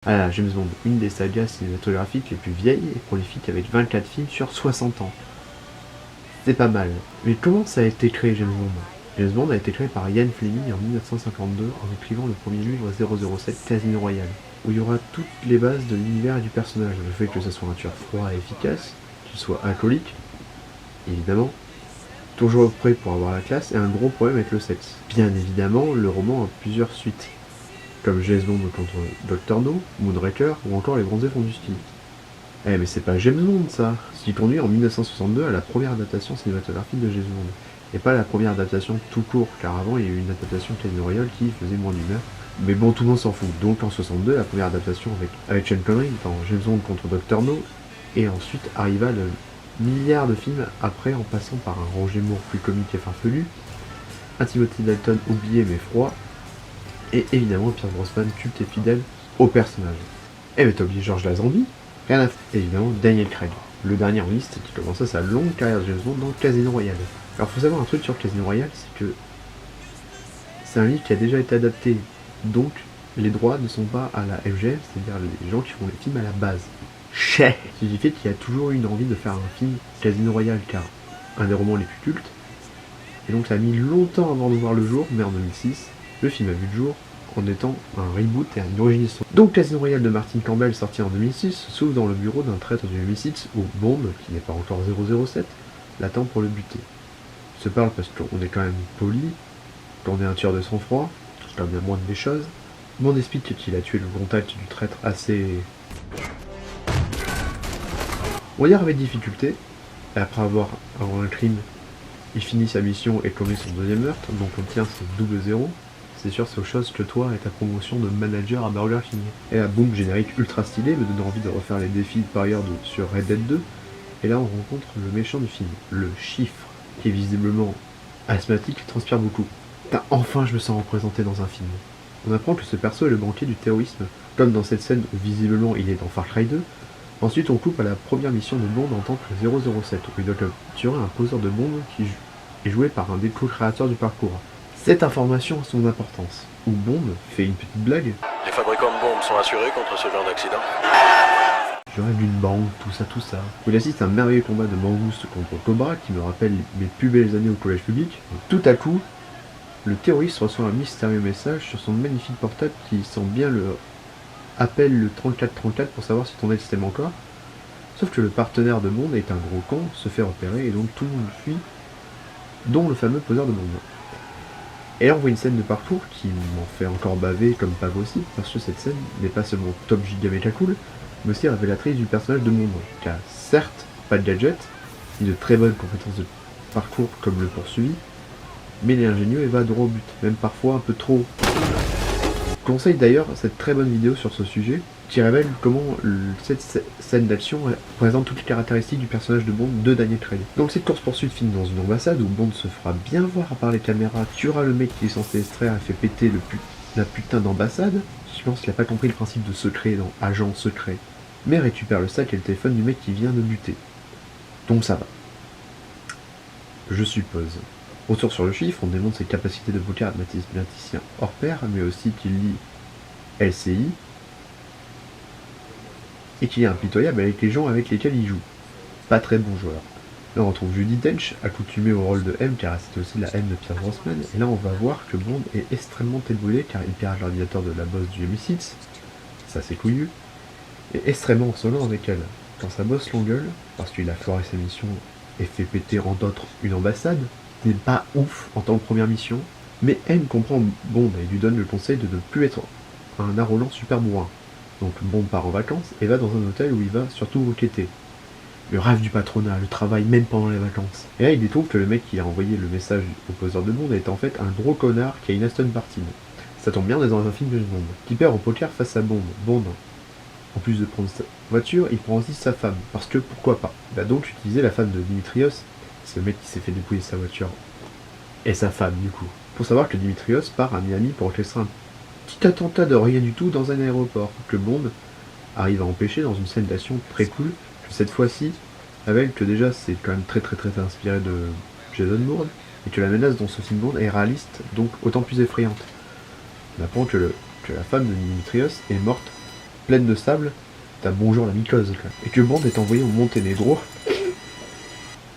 Ah, James Bond, une des sagas cinématographiques les plus vieilles et prolifiques avec 24 films sur 60 ans. C'est pas mal. Mais comment ça a été créé James Bond? James Bond a été créé par Ian Fleming en 1952 en écrivant le premier livre 007 Casino Royale, où il y aura toutes les bases de l'univers et du personnage. Le fait que ce soit un tueur froid et efficace, qu'il soit alcoolique, évidemment, toujours prêt pour avoir la classe et un gros problème avec le sexe. Bien évidemment, le roman a plusieurs suites, comme James Bond contre Dr. No, Moonraker ou encore Les Bronzés font du ski. Eh mais c'est pas James Bond ça, ce qui conduit en 1962 à la première adaptation cinématographique de James Bond. Et pas la première adaptation tout court, car avant il y a eu une adaptation Casino Royale qui faisait moins d'une heure. Mais bon, tout le monde s'en fout. Donc en 62, la première adaptation avec Sean Connery dans James Bond contre Dr. No, et ensuite arriva le milliard de films après en passant par un Roger Moore plus comique et farfelu, un Timothy Dalton oublié mais froid, et évidemment Pierce Brosnan culte et fidèle au personnage. Eh mais t'as oublié Georges Lazenby? Rien à faire. Évidemment Daniel Craig, le dernier en liste qui commença sa longue carrière de James Bond dans Casino Royale. Alors faut savoir un truc sur Casino Royale, c'est que c'est un livre qui a déjà été adapté, donc les droits ne sont pas à la FGF, c'est-à-dire les gens qui font les films à la base. Chais. Ce qui fait qu'il y a toujours eu une envie de faire un film Casino Royale, car un des romans les plus cultes, et donc ça a mis longtemps avant de voir le jour, mais en 2006, le film a vu le jour en étant un reboot et une origine histoire. Donc Casino Royale de Martin Campbell, sorti en 2006, s'ouvre dans le bureau d'un traître du MI6 où Bond, qui n'est pas encore 007, l'attend pour le buter. Il se parle parce qu'on est quand même poli, qu'on est un tueur de sang-froid, comme la moindre des choses. Bond explique qu'il a tué le contact du traître assez... On va dire avec difficulté, et après avoir un crime, il finit sa mission et commet son deuxième meurtre, donc on tient ce double zéro. C'est sûr, c'est autre chose que toi et ta promotion de manager à Burger King. Et là, boum, générique ultra stylé, me donne envie de refaire les défis par ailleurs sur Red Dead 2. Et là, on rencontre le méchant du film, le Chiffre, qui est visiblement asthmatique et transpire beaucoup. Putain, enfin, je me sens représenté dans un film. On apprend que ce perso est le banquier du terrorisme, comme dans cette scène où visiblement il est dans Far Cry 2. Ensuite, on coupe à la première mission de Bond en tant que 007, où il doit capturer un poseur de bombes qui est joué par un des co-créateurs du parcours. Cette information a son importance, où Bond fait une petite blague. Les fabricants de bombes sont assurés contre ce genre d'accident. Je rêve d'une bande, tout ça. Où il assiste à un merveilleux combat de Mangouste contre Cobra qui me rappelle mes plus belles années au collège public. Et tout à coup, le terroriste reçoit un mystérieux message sur son magnifique portable qui sent bien le appelle le 3434 pour savoir si ton système encore. Sauf que le partenaire de Bond est un gros con, se fait repérer et donc tout le monde fuit, dont le fameux poseur de bombes. Et là on voit une scène de parcours qui m'en fait encore baver comme pas possible, parce que cette scène n'est pas seulement top giga méga cool, mais aussi révélatrice du personnage de Bond, qui a certes pas de gadget, ni de très bonnes compétences de parcours comme le poursuivi, mais il est ingénieux et va droit au but, même parfois un peu trop. Je conseille d'ailleurs cette très bonne vidéo sur ce sujet, qui révèle comment cette scène d'action présente toutes les caractéristiques du personnage de Bond de Daniel Craig. Donc cette course-poursuite finit dans une ambassade où Bond se fera bien voir par les caméras, tuera le mec qui est censé extraire et fait péter la putain d'ambassade. Je pense qu'il a pas compris le principe de secret dans agent secret, mais récupère le sac et le téléphone du mec qui vient de buter. Donc ça va. Je suppose. Retour sur le chiffre, on démontre ses capacités de poker mathématicien hors pair, mais aussi qu'il lit LCI, et qu'il est impitoyable avec les gens avec lesquels il joue. Pas très bon joueur. Là on retrouve Judi Dench, accoutumé au rôle de M, car c'était aussi la M de Pierce Brosnan, et là on va voir que Bond est extrêmement tête brûlée, car il perd l'ordinateur de la boss du MI6, ça c'est couillu, et extrêmement insolent avec elle. Quand sa boss l'engueule, parce qu'il a foiré sa mission et fait péter en d'autres une ambassade, n'est pas ouf en tant que première mission, mais M comprend Bond et lui donne le conseil de ne plus être un Arolan super bourrin. Donc Bond part en vacances et va dans un hôtel où il va surtout enquêter. Le rêve du patronat, le travail même pendant les vacances. Et là il découvre que le mec qui a envoyé le message au poseur de Bond est en fait un gros connard qui a une Aston Martin. Ça tombe bien, on est dans un film de Bond. Qui perd au poker face à Bond. Bond, en plus de prendre sa voiture, il prend aussi sa femme. Parce que pourquoi pas. Il va donc utiliser la femme de Dimitrios, c'est le mec qui s'est fait dépouiller sa voiture, et sa femme du coup. Faut savoir que Dimitrios part à Miami pour orchestrer un petit attentat de rien du tout dans un aéroport, que Bond arrive à empêcher dans une scène d'action très cool, que cette fois-ci, avec que déjà c'est quand même très inspiré de Jason Bourne, et que la menace dans ce film Bond est réaliste, donc autant plus effrayante. On apprend que la femme de Dimitrios est morte pleine de sable, t'as bonjour la mycose, quoi. Et que Bond est envoyé au Monténégro.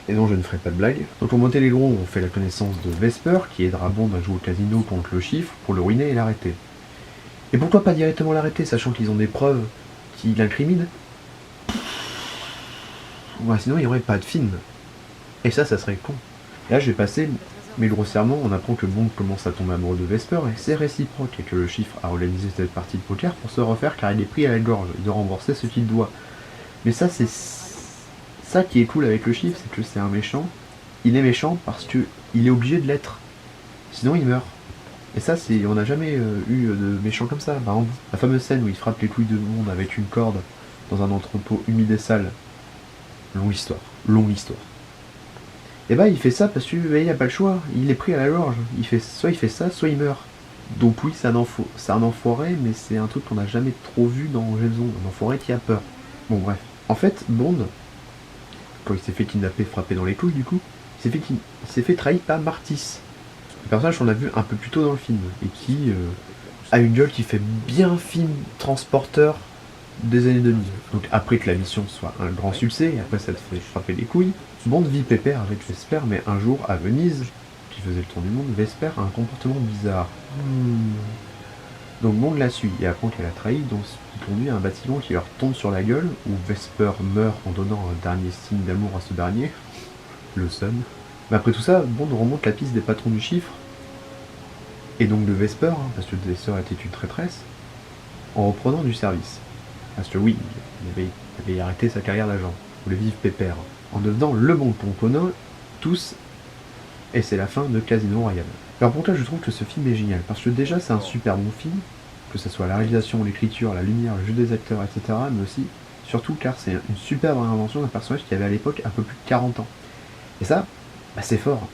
Et non, je ne ferai pas de blague. Donc au Monténégro, on fait la connaissance de Vesper, qui aidera Bond à jouer au casino contre le chiffre pour le ruiner et l'arrêter. Et pourquoi pas directement l'arrêter, sachant qu'ils ont des preuves qui l'incriminent? Ouais, sinon il n'y aurait pas de film. Et ça serait con. Et là, je vais passer, mais grossièrement, on apprend que Bond commence à tomber amoureux de Vesper, et c'est réciproque, et que le chiffre a organisé cette partie de poker pour se refaire car il est pris à la gorge. Il doit rembourser ce qu'il doit. Mais ça, c'est ça qui est cool avec le chiffre, c'est que c'est un méchant. Il est méchant parce que il est obligé de l'être. Sinon, il meurt. Et ça, on n'a jamais eu de méchant comme ça. Par exemple, la fameuse scène où il frappe les couilles de Bond avec une corde dans un entrepôt humide et sale. Longue histoire. Longue histoire. Et bah il fait ça parce qu'il n'y a pas le choix, il est pris à la gorge. Soit il fait ça, soit il meurt. Donc oui, c'est un enfoiré, mais c'est un truc qu'on n'a jamais trop vu dans James Bond. Un enfoiré qui a peur. Bon bref. En fait, Bond, quand il s'est fait kidnapper, frapper dans les couilles du coup, il s'est fait trahir par Martis. Le personnage qu'on a vu un peu plus tôt dans le film, et qui a une gueule qui fait bien film transporteur des années 2000. Donc après que la mission soit un grand succès, et après ça te fait frapper les couilles, Bond vit pépère avec Vesper, mais un jour à Venise, qui faisait le tour du monde, Vesper a un comportement bizarre. Donc Bond la suit et apprend qu'elle a trahi, donc ce qui conduit à un bâtiment qui leur tombe sur la gueule, où Vesper meurt en donnant un dernier signe d'amour à ce dernier, le Sun. Mais après tout ça, Bond remonte la piste des patrons du chiffre, et donc de Vesper, parce que Vesper était une traîtresse, en reprenant du service. Parce que oui, il avait arrêté sa carrière d'agent, il voulait vivre pépère, en devenant le bon component, tous, et c'est la fin de Casino Royale. Alors pourquoi je trouve que ce film est génial? Parce que déjà c'est un super bon film, que ce soit la réalisation, l'écriture, la lumière, le jeu des acteurs, etc., mais aussi, surtout car c'est une superbe réinvention d'un personnage qui avait à l'époque un peu plus de 40 ans. Et ça, bah, c'est fort.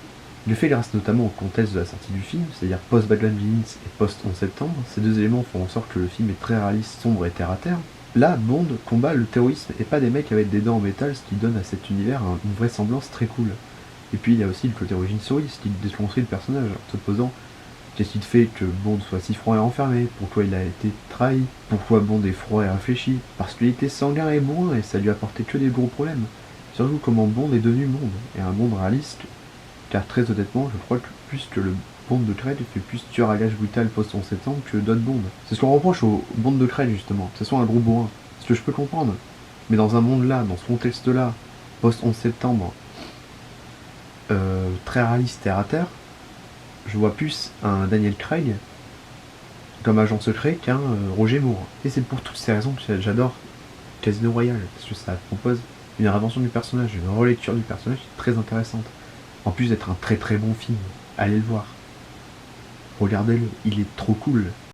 Le fait grâce notamment au contexte de la sortie du film, c'est-à-dire post-Batman Begins et post-11 septembre, ces deux éléments font en sorte que le film est très réaliste, sombre et terre à terre. Là, Bond combat le terrorisme et pas des mecs avec des dents en métal, ce qui donne à cet univers une vraisemblance très cool. Et puis il y a aussi le côté origin story, ce qui déconstruit le personnage, en se posant qu'est-ce qui fait que Bond soit si froid et enfermé, pourquoi il a été trahi, pourquoi Bond est froid et réfléchi, parce qu'il était sanguin et bourrin et ça lui apportait que des gros problèmes. Surtout comment Bond est devenu Bond, et un Bond réaliste, car très honnêtement, je crois que plus que le Bond de Craig fait plus tueur à gage brutal post-11 septembre que d'autres Bond. C'est ce qu'on reproche au Bond de Craig justement, que ce soit un gros bourrin. Ce que je peux comprendre. Mais dans un monde là, dans ce contexte-là, post-11 septembre, très réaliste terre à terre, je vois plus un Daniel Craig comme agent secret qu'un Roger Moore. Et c'est pour toutes ces raisons que j'adore Casino Royale, parce que ça propose une réinvention du personnage, une relecture du personnage qui est très intéressante. En plus d'être un très très bon film, allez le voir. Regardez-le, il est trop cool.